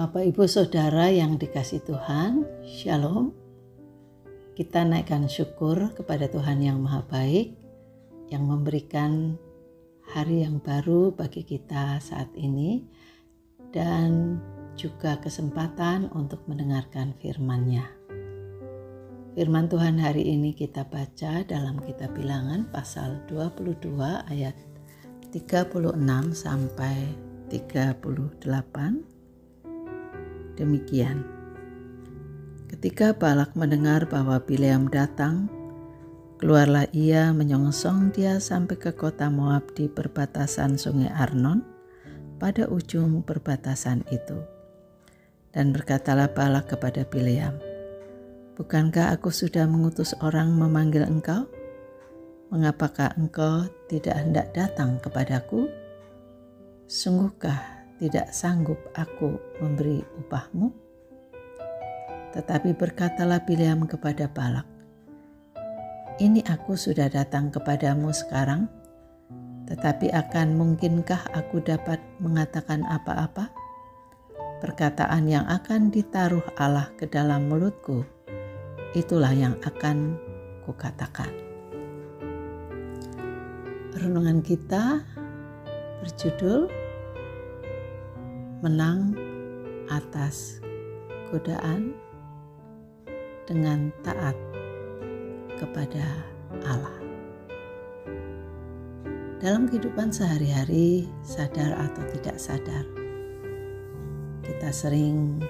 Bapak Ibu Saudara yang dikasihi Tuhan, Shalom. Kita naikkan syukur kepada Tuhan yang Maha Baik yang memberikan hari yang baru bagi kita saat ini dan juga kesempatan untuk mendengarkan firman-Nya. Firman Tuhan hari ini kita baca dalam kitab Bilangan pasal 22 ayat 36 sampai 38. Demikian. Ketika Balak mendengar bahwa Bileam datang, keluarlah ia menyongsong dia sampai ke kota Moab di perbatasan sungai Arnon pada ujung perbatasan itu. Dan berkatalah Balak kepada Bileam, "Bukankah aku sudah mengutus orang memanggil engkau? Mengapakah engkau tidak hendak datang kepadaku? Sungguhkah tidak sanggup aku memberi upahmu?" Tetapi berkatalah Bileam kepada Balak, "Ini aku sudah datang kepadamu sekarang, tetapi akan mungkinkah aku dapat mengatakan apa-apa? Perkataan yang akan ditaruh Allah ke dalam mulutku, itulah yang akan kukatakan." Renungan kita berjudul Menang atas godaan dengan taat kepada Allah. Dalam kehidupan sehari-hari, sadar atau tidak sadar, kita sering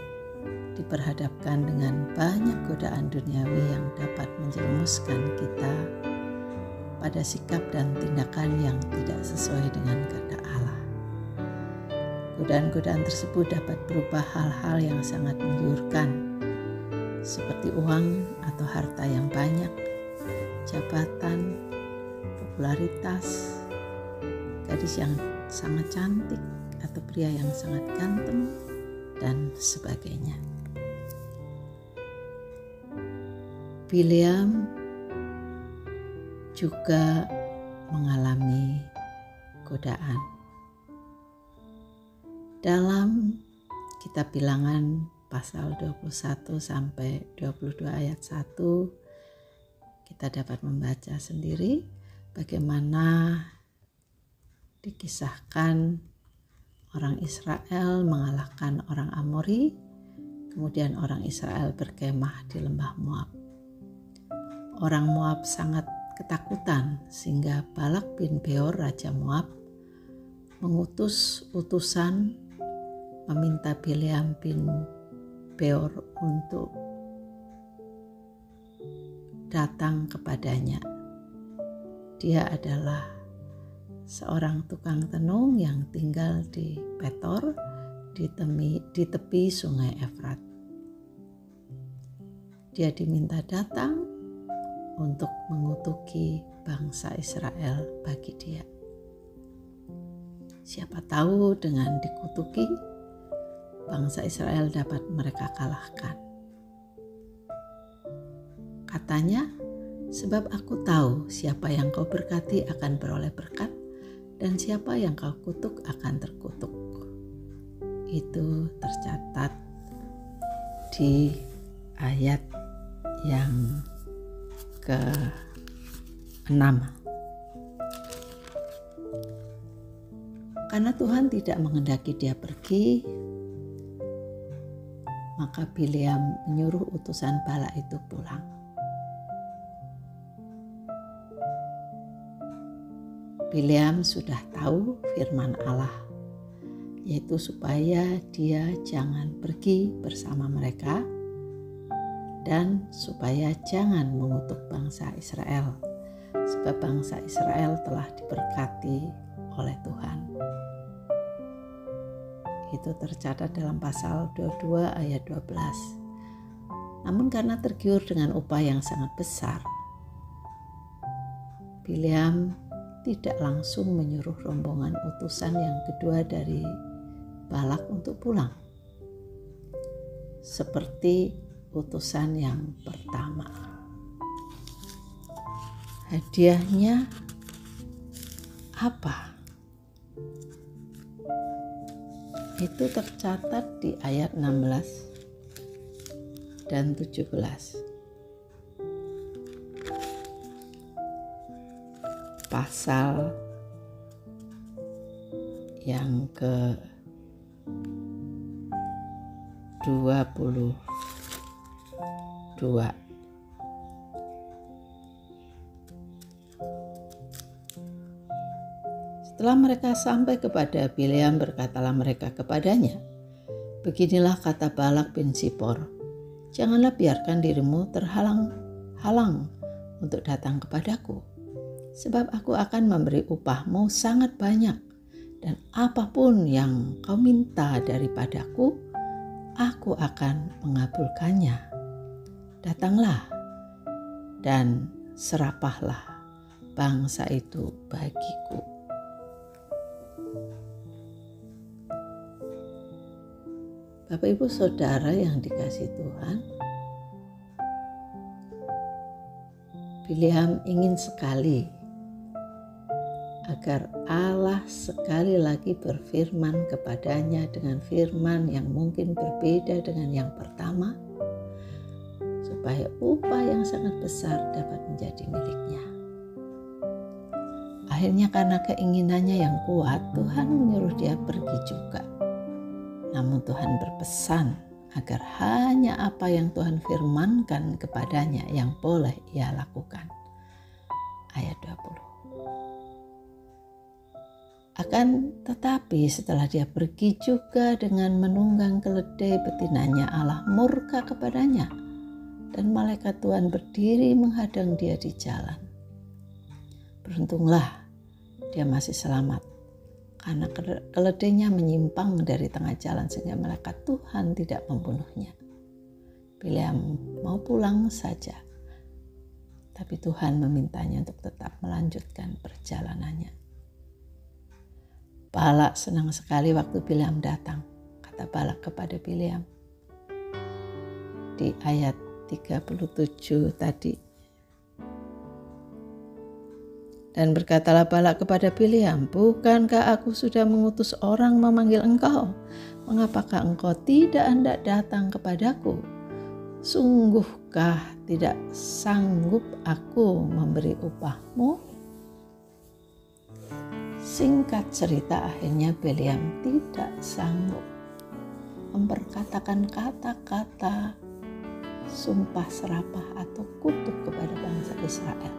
diperhadapkan dengan banyak godaan duniawi yang dapat menjerumuskan kita pada sikap dan tindakan yang tidak sesuai dengan kehendak Allah. Godaan-godaan tersebut dapat berupa hal-hal yang sangat menggiurkan, seperti uang atau harta yang banyak, jabatan, popularitas, gadis yang sangat cantik atau pria yang sangat ganteng, dan sebagainya. Bileam juga mengalami godaan. Dalam kitab Bilangan pasal 21 sampai 22 ayat 1, kita dapat membaca sendiri bagaimana dikisahkan orang Israel mengalahkan orang Amori, kemudian orang Israel berkemah di lembah Moab. Orang Moab sangat ketakutan sehingga Balak bin Beor, raja Moab, mengutus utusan meminta Bileam bin Beor untuk datang kepadanya. Dia adalah seorang tukang tenung yang tinggal di Petor di tepi sungai Efrat. Dia diminta datang untuk mengutuki bangsa Israel bagi dia. Siapa tahu dengan dikutuki, bangsa Israel dapat mereka kalahkan. Katanya, "Sebab aku tahu siapa yang kau berkati akan beroleh berkat, dan siapa yang kau kutuk akan terkutuk." Itu tercatat di ayat yang ke-6. Karena Tuhan tidak menghendaki dia pergi, maka Bileam menyuruh utusan Balak itu pulang. Bileam sudah tahu firman Allah, yaitu supaya dia jangan pergi bersama mereka dan supaya jangan mengutuk bangsa Israel, sebab bangsa Israel telah diberkati oleh Tuhan. Itu tercatat dalam pasal 22 ayat 12. Namun karena tergiur dengan upah yang sangat besar, Bileam tidak langsung menyuruh rombongan utusan yang kedua dari Balak untuk pulang, seperti utusan yang pertama. Hadiahnya apa? itu tercatat di ayat 16 dan 17. Pasal yang ke-22. Setelah mereka sampai kepada Bileam, berkatalah mereka kepadanya, "Beginilah kata Balak bin Sipor, janganlah biarkan dirimu terhalang-halang untuk datang kepadaku, sebab aku akan memberi upahmu sangat banyak, dan apapun yang kau minta daripadaku, aku akan mengabulkannya. Datanglah dan serapahlah bangsa itu bagiku." Bapak Ibu Saudara yang dikasihi Tuhan, Bileam ingin sekali agar Allah sekali lagi berfirman kepadanya dengan firman yang mungkin berbeda dengan yang pertama, supaya upah yang sangat besar dapat menjadi miliknya. Akhirnya karena keinginannya yang kuat, Tuhan menyuruh dia pergi juga. Namun Tuhan berpesan agar hanya apa yang Tuhan firmankan kepadanya yang boleh ia lakukan. Ayat 20. Akan tetapi setelah dia pergi juga dengan menunggang keledai betinanya, Allah murka kepadanya dan malaikat Tuhan berdiri menghadang dia di jalan. Beruntunglah dia masih selamat, karena keledainya menyimpang dari tengah jalan sehingga malaikat Tuhan tidak membunuhnya. Bileam mau pulang saja, tapi Tuhan memintanya untuk tetap melanjutkan perjalanannya. Balak senang sekali waktu Bileam datang. Kata Balak kepada Bileam di ayat 37 tadi. Dan berkatalah Balak kepada Bileam, "Bukankah aku sudah mengutus orang memanggil engkau? Mengapakah engkau tidak hendak datang kepadaku? Sungguhkah tidak sanggup aku memberi upahmu?" Singkat cerita, akhirnya Bileam tidak sanggup memperkatakan kata-kata sumpah serapah atau kutuk kepada bangsa Israel.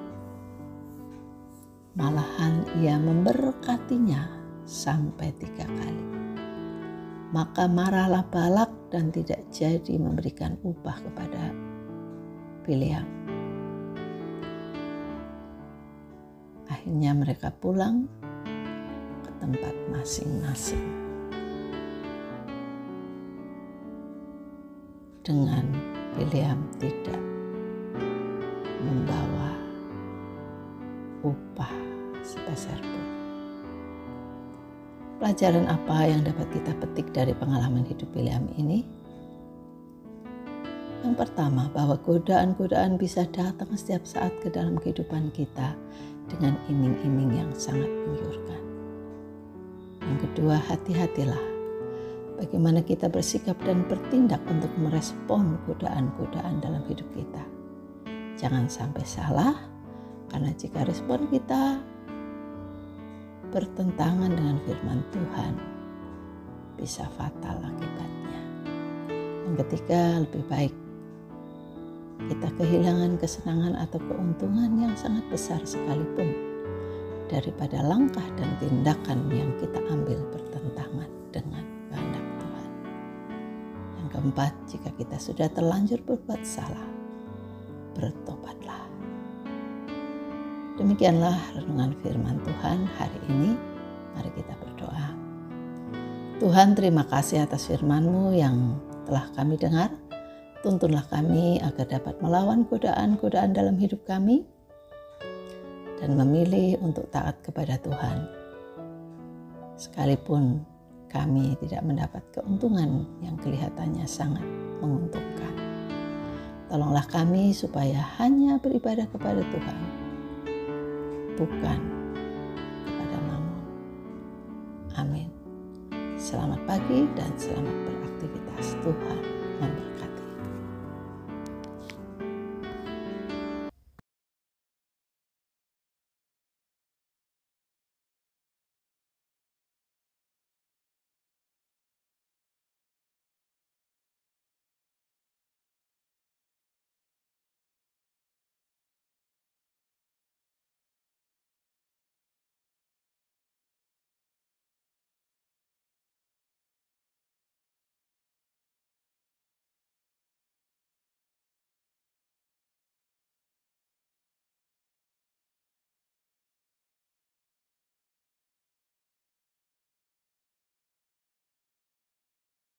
Malahan ia memberkatinya sampai 3 kali. Maka marahlah Balak dan tidak jadi memberikan upah kepada Bileam. Akhirnya mereka pulang ke tempat masing-masing dengan Bileam tidak membawa upah sepeser pun. Pelajaran apa yang dapat kita petik dari pengalaman hidup Bileam ini? Yang pertama, bahwa godaan-godaan bisa datang setiap saat ke dalam kehidupan kita dengan iming-iming yang sangat menggiurkan. Yang kedua, hati-hatilah bagaimana kita bersikap dan bertindak untuk merespon godaan-godaan dalam hidup kita. Jangan sampai salah, karena jika respon kita bertentangan dengan firman Tuhan, bisa fatal akibatnya. Yang ketiga, lebih baik kita kehilangan kesenangan atau keuntungan yang sangat besar sekalipun daripada langkah dan tindakan yang kita ambil bertentangan dengan kehendak Tuhan. Yang keempat, jika kita sudah terlanjur berbuat salah, bertobatlah. Demikianlah renungan firman Tuhan hari ini. Mari kita berdoa. Tuhan, terima kasih atas firman-Mu yang telah kami dengar. Tuntunlah kami agar dapat melawan godaan-godaan dalam hidup kami dan memilih untuk taat kepada Tuhan. Sekalipun kami tidak mendapat keuntungan yang kelihatannya sangat menguntungkan. Tolonglah kami supaya hanya beribadah kepada Tuhan, bukan kepada Mammon. Amin. Selamat pagi dan selamat beraktivitas. Tuhan memberkati.